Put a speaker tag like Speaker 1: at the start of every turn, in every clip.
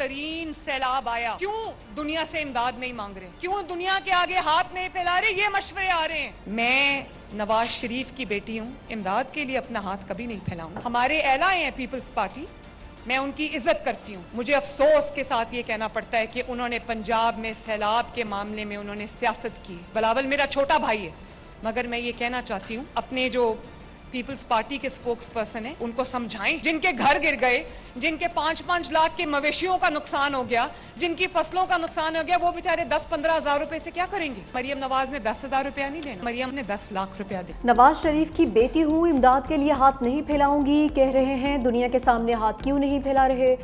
Speaker 1: तरीन सैलाब आया, क्यों दुनिया से इमदाद नहीं मांग रहे, क्यों दुनिया के आगे हाथ नहीं फैला रहे, ये मशवरे आ रहे हैं। मैं नवाज शरीफ की बेटी हूँ, इमदाद के लिए अपना हाथ कभी नहीं फैलाऊंगा। हमारे एलाए हैं पीपल्स पार्टी, मैं उनकी इज्जत करती हूँ। मुझे अफसोस के साथ ये कहना पड़ता है कि उन्होंने पंजाब में सैलाब के मामले में उन्होंने सियासत की। बिलावल मेरा छोटा भाई है, मगर मैं ये कहना चाहती हूँ अपने जो पीपल्स पार्टी के स्पोक्स पर्सन है उनको समझाएं, जिनके घर गिर गए, जिनके 5-5 लाख के मवेशियों का नुकसान हो गया, जिनकी फसलों का नुकसान हो गया, वो बेचारे 10-15 हजार रुपए से क्या करेंगे। मरियम नवाज ने 10,000 रुपया नहीं देना, मरियम ने 10 लाख रुपया दे।
Speaker 2: नवाज शरीफ की बेटी हूँ, इमदाद के लिए हाथ नहीं फैलाऊंगी कह रहे हैं, दुनिया के सामने हाथ क्यों नहीं फैला रहे।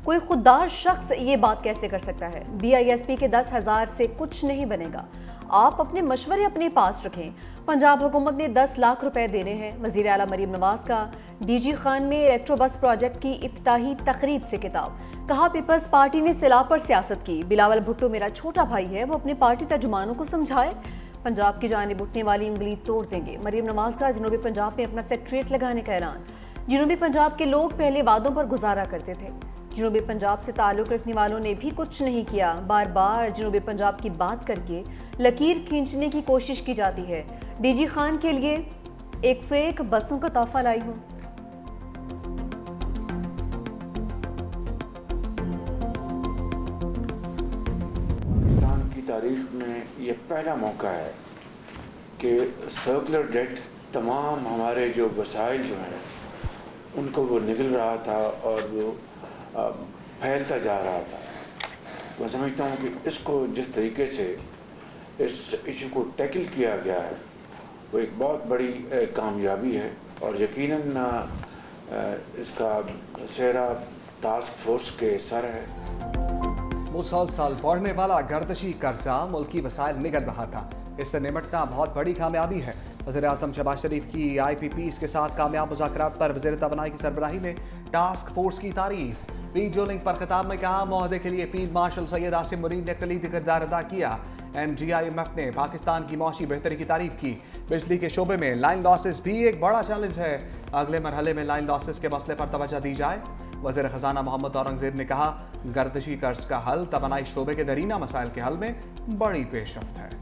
Speaker 2: कोई खुददार शख्स ये बात कैसे कर सकता है। BISP के 10,000 से कुछ नहीं बनेगा। आप अपने मशवरे अपने पास रखें। पंजाब हुकूमत ने 10 लाख रुपए देने हैं। वज़ीर आला मरीम नवाज का DG खान में इलेक्ट्रो बस प्रोजेक्ट की इफ्तिताही तकरीब से खिताब। कहा पीपल्स पार्टी ने सैलाब पर सियासत की। बिलावल भुट्टो मेरा छोटा भाई है, वो अपने पार्टी तर्जुमानों को समझाए। पंजाब की जानिब उठने वाली उंगली तोड़ देंगे। मरीम नवाज का जनूबी पंजाब में अपना सेक्रेटरीट लगाने का ऐलान। जनूबी पंजाब के लोग पहले वादों पर गुजारा करते थे, जनूबी पंजाब से ताल्लुक़ रखने वालों ने भी कुछ नहीं किया। बार बार जनूबी पंजाब की बात करके लकीर खींचने की कोशिश की जाती है। DG खान के लिए 101 बसों का तोहफा लाई हूँ।
Speaker 3: पाकिस्तान की तारीख में ये पहला मौका है कि सर्कुलर डेट तमाम हमारे जो वसाइल जो हैं उनको वो निगल रहा था और वो फैलता जा रहा था। मैं समझता हूँ कि इसको जिस तरीके से इस इशू को टैकल किया गया है वो एक बहुत बड़ी कामयाबी है और यकीनन इसका सेहरा टास्क फोर्स के सर है।
Speaker 4: मुसलसल बढ़ने वाला गर्दिशी कर्जा मुल्की वसाइल निगल रहा था, इससे निपटना बहुत बड़ी कामयाबी है। वज़ीर-ए-आज़म शहबाज शरीफ की IPPs के साथ कामयाब मुज़ाकरात पर वज़ीर तवानाई की सरबराही में टास्क फोर्स की तारीफ। वीडियो लिंक पर खिताब में कहा मुआहदे के लिए फील्ड मार्शल सैयद आसिम मुनीर ने कलीदी किरदार अदा किया। NGIMF ने पाकिस्तान की मौशी बेहतरी की तारीफ की। बिजली के शोबे में लाइन लॉसेस भी एक बड़ा चैलेंज है, अगले मरहले में लाइन लॉसेस के मसले पर तवज्जो दी जाए। वज़ीर ख़जाना मोहम्मद औरंगज़ेब ने कहा गर्दिशी कर्ज का हल तवानाई शोबे के दरीना मसाइल के हल में बड़ी पेशरफ्त है।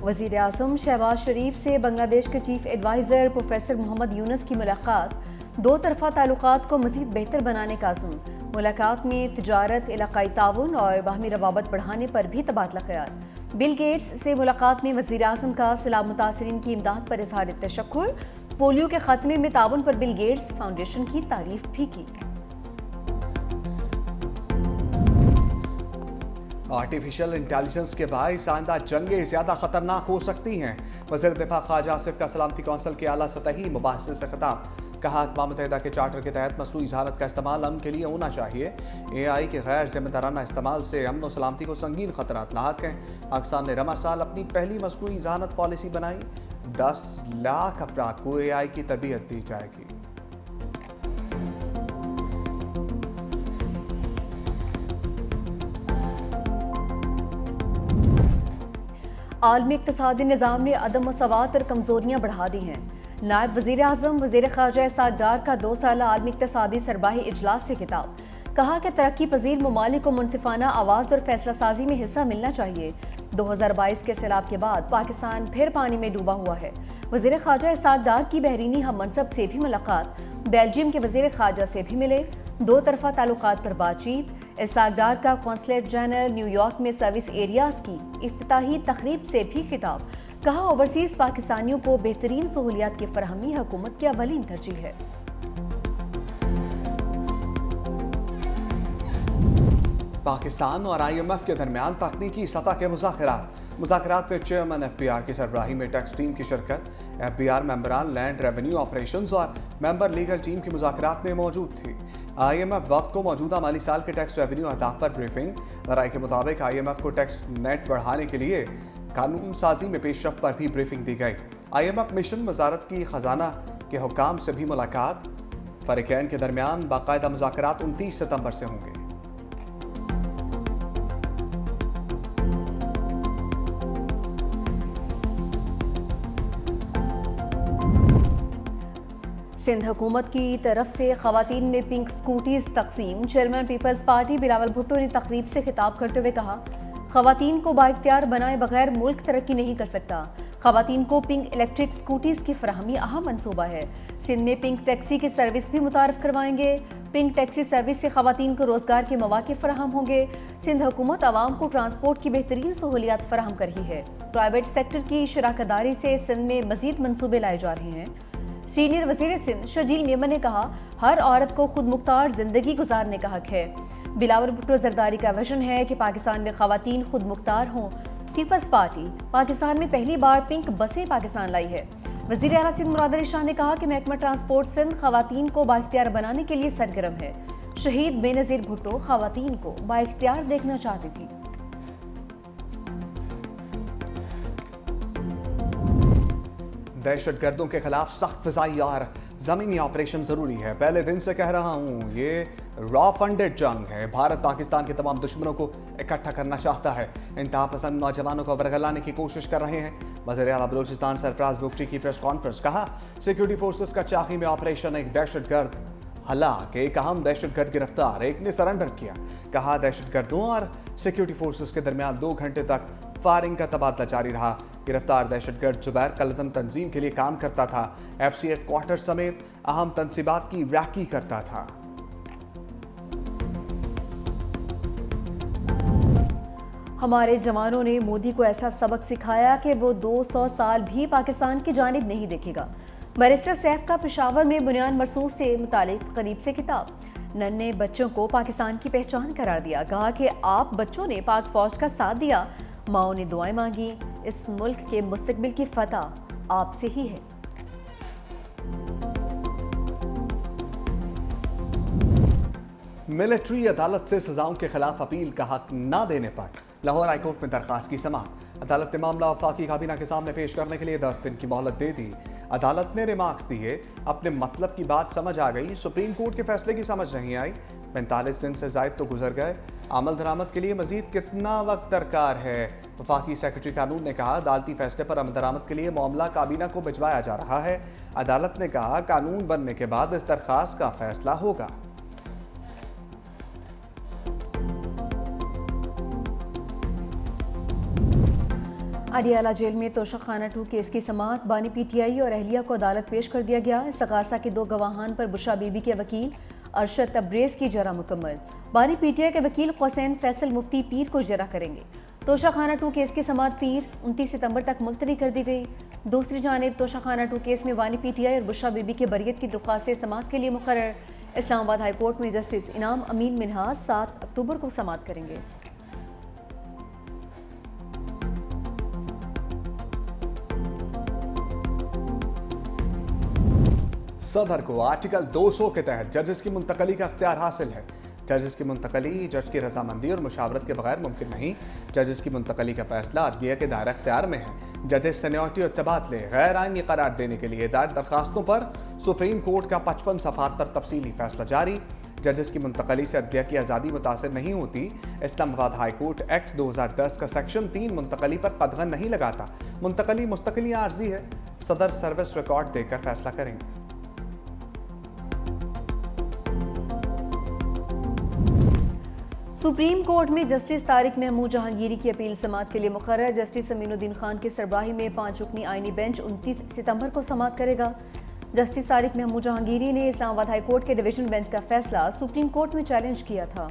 Speaker 2: वज़ीर आज़म शहबाज शरीफ से बांग्लादेश के chief adviser professor Mohammad Yunus की मुलाकात। दो तरफ़ा ताल्लुकात को मज़ीद बेहतर बनाने का अज़्म। मुलाकात में तिजारत, इलाकाई ताउन और बाहमी रवाबत बढ़ाने पर भी तबादला ख़याल। बिल गेट्स से मुलाकात में वज़ीर आज़म का सैलाब मुतासरीन की इमदाद पर इज़हार तशक्कुर। पोलियो के ख़ात्मे में ताउन पर बिल गेट्स फाउंडेशन की तारीफ भी की।
Speaker 4: आर्टिफिशियल इंटेलिजेंस के बाइस आइंदा जंगें ज़्यादा खतरनाक हो सकती हैं। वज़ीर दिफा ख्वाजा आसिफ का सलामती कौंसिल के आला सतही मुबाहिसे से खिताब। कहा अक़वाम मुत्तहिदा के चार्टर के तहत मसनूई ज़हानत का इस्तेमाल अमन के लिए होना चाहिए। AI के गैर जिम्मेदाराना इस्तेमाल से अमन व सलामती को संगीन खतरात लाक हैं। पाकिस्तान ने रमा साल अपनी पहली मसनूई ज़हानत पॉलिसी बनाई। 10 लाख अफराद को AI की तरबियत दी जाएगी।
Speaker 2: आलमी इक़्तिसादी निज़ाम ने अदम मसावात और कमज़ोरियाँ बढ़ा दी हैं। नायब वज़ीर आज़म वज़ीर ख़ारजा इस्हाक़ डार का 2 साला आलमी इक़्तिसादी सरबाही इजलास से खिताब। कहा कि तरक्की पजीर ममालिक को मुनसिफाना आवाज़ और फैसला साजी में हिस्सा मिलना चाहिए। 2022 के सैलाब के बाद पाकिस्तान फिर पानी में डूबा हुआ है। वज़ीर ख़ारजा इस्हाक़ डार की बहरीनी हम मनसब से भी मुलाकात। बेल्जियम के वज़ीर ख़ारजा से भी मिले। दो तरफ़ा ताल्लुकात पर बातचीत। इस्हाक़ डार का कौंसलेट जनरल न्यूयॉर्क में सर्विस एरियाज़ की इफ्तिताही तकरीब से भी खिताब। कहा ओवरसीज़ पाकिस्तानियों को बेहतरीन सहूलियात की फराहमी हुकूमत की अवलीन तरजीह है।
Speaker 4: पाकिस्तान और IMF के दरमियान तकनीकी सतह के मुज़ाकरात में चेयरमैन FBR की सरबराही में टैक्स टीम की शिरकत। FBR मेंबरान लैंड रेवेन्यू ऑपरेशंस और मेंबर लीगल टीम की मुज़ाकरात में मौजूद थी। IMF वफ़द को मौजूदा माली साल के टैक्स रेवेन्यू अहदाफ पर ब्रीफिंग। राय के मुताबिक IMF को टैक्स नेट बढ़ाने के लिए कानून साजी में पेशरफ्त पर भी ब्रीफिंग दी गई। IMF मिशन वजारत की खजाना के हुकाम से भी मुलाकात। फ़रीक़ैन के दरमियान बाकायदा मुज़ाकरात 29 सितंबर से होंगे।
Speaker 2: सिंध हुकूमत की तरफ से खवातीन में पिंक स्कूटीज तकसीम। चेयरमैन पीपल्स पार्टी बिलावल भुट्टो ने तकरीब से खिताब करते हुए कहा, खवातीन को बाइख्तियार बनाए बगैर मुल्क तरक्की नहीं कर सकता। खवातीन को पिंक इलेक्ट्रिक स्कूटीज की फराहमी अहम मनसूबा है। सिंध में पिंक टैक्सी की सर्विस भी मुतारफ करवाएंगे। पिंक टैक्सी सर्विस से खवातीन को रोजगार के मौके फराहम होंगे। सिंध हुकूमत आवाम को ट्रांसपोर्ट की बेहतरीन सहूलियात फराहम कर रही है। प्राइवेट सेक्टर की शराकतदारी से सिंध में मजीद मनसूबे लाए जा रहे हैं। सीनियर वजीर सिंध शर्जील मेमन ने कहा, हर औरत को खुद मुख्तार जिंदगी गुजारने का हक है। बिलावल भुट्टो जरदारी का विजन है कि पाकिस्तान में खवातीन खुद मुख्तार हों। पीपल्स पार्टी पाकिस्तान में पहली बार पिंक बसें पाकिस्तान लाई है। वजीर आला सिंध मुराद अली शाह ने कहा कि महकमा ट्रांसपोर्ट सिंध खवातीन को बाइख्तियार बनाने के लिए सरगर्म है। शहीद बेनज़ीर भुट्टो खवातीन को बाइख्तियार देखना चाहती थी।
Speaker 4: दहशतगर्दों के खिलाफ सख्त फिजाई और जमीनी ऑपरेशन जरूरी है। पहले दिन से कह रहा हूँ, ये रॉ फंडेड जंग है। भारत पाकिस्तान के तमाम दुश्मनों को इकट्ठा करना चाहता है। इंतहा पसंद नौजवानों को वरगलाने की कोशिश कर रहे हैं। वज़ीर आला बलूचिस्तान सरफराज बुगटी की प्रेस कॉन्फ्रेंस। कहा, सिक्योरिटी फोर्सेस का चाकी में ऑपरेशन, एक दहशतगर्द हलाक, एक अहम दहशतगर्द गिरफ्तार, एक ने सरेंडर किया। कहा, दहशतगर्दों और सिक्योरिटी फोर्सेस के दरमियान 2 घंटे तक फायरिंग का तबादला जारी रहा। गिरफ्तार दहशतगर्द जुबैर कलदम तंजीम के लिए काम करता था। FC हेडक्वार्टर समेत अहम तंसीबात की रैकी करता था।
Speaker 2: हमारे जवानों ने मोदी को ऐसा सबक सिखाया कि वो 200 साल भी पाकिस्तान की जानिब नहीं देखेगा। बैरिस्टर सैफ का पेशावर में बुनियान मरसूख से मुतालिक करीब से खिताब। नन्हे बच्चों को पाकिस्तान की पहचान करार दिया। कहा कि आप बच्चों ने पाक फौज का साथ दिया, माओ ने दुआएं मांगी। इस मुल्क के मुस्तकबिल की फतह आपसे ही है।
Speaker 4: मिलिट्री अदालत से सजाओं के खिलाफ अपील का हक न देने पर लाहौर हाईकोर्ट में दरखास्त की समाअत। अदालत ने मामला वफाकी काबीना के सामने पेश करने के लिए 10 दिन की मोहलत दे दी। अदालत ने रिमार्क्स दिए, अपने मतलब की बात समझ आ गई, सुप्रीम कोर्ट के फैसले की समझ नहीं आई। 45 दिन से जायद तो गुजर गए, अमल दरामद के लिए मजीद कितना वक्त दरकार है। वफाकी सेक्रेटरी कानून ने कहा, अदालती फैसले पर अमल दरामद के लिए मामला काबीना को भिजवाया जा रहा है। अदालत ने कहा, कानून बनने के बाद इस दरखास्त का फैसला होगा।
Speaker 2: अडियाला जेल में तोशाखाना 2 केस की समाअत। बानी PTI और अहलिया को अदालत पेश कर दिया गया। इस्तगासा के 2 गवाहान पर बुशरा बीबी के वकील अरशद तब्रेज की जरा मुकम्मल। बानी PTI के वकील हुसैन फैसल मुफ्ती पीर को जरा करेंगे। तोशाखाना 2 केस की समाअत पीर 29 सितंबर तक मुलतवी कर दी गई। दूसरी जानिब तोशाखाना 2 केस में बानी PTI और बुशरा बीबी के बरियत की दरख्वास्त समाअत के लिए मुकर्रर। इस्लामाबाद हाई कोर्ट में जस्टिस इनाम अमीन मिनहाज 7 अक्टूबर को समाअत करेंगे।
Speaker 4: सदर को आर्टिकल 200 के तहत जजेस की मुंतकली का अख्तियार हासिल है। जजेस की मुंतकली जज की रजामंदी और मुशावरत के बगैर मुमकिन नहीं। जजेस की मुंतकली का फैसला अदलिया के दायरा अख्तियार में है। जजेस सीनियरिटी और तबादले गैर आईनी करार देने के लिए दायर दरखास्तों पर सुप्रीम कोर्ट का 55 सफ़ात पर तफसीली फैसला जारी। जजेस की मुंतकली से अदलिया की आज़ादी मुतासर नहीं होती। इस्लामाबाद हाई कोर्ट एक्ट 2010 का सेक्शन 3 मुंतकली पर कदगन नहीं लगाता। मुंतकली मुस्तकिल आर्जी है। सदर सर्विस रिकॉर्ड देकर फैसला करेंगे।
Speaker 2: सुप्रीम कोर्ट में जस्टिस तारिक महमूद जहांगीरी की अपील समाअत के लिए मुकर्रर। जस्टिस अमीनुद्दीन खान की सरबराही में 5 रुकनी आईनी बेंच 29 सितंबर को समाअत करेगा। जस्टिस तारिक महमूद जहांगीरी ने इस्लामाबाद हाई कोर्ट के डिवीजन बेंच का फैसला सुप्रीम कोर्ट में चैलेंज किया था।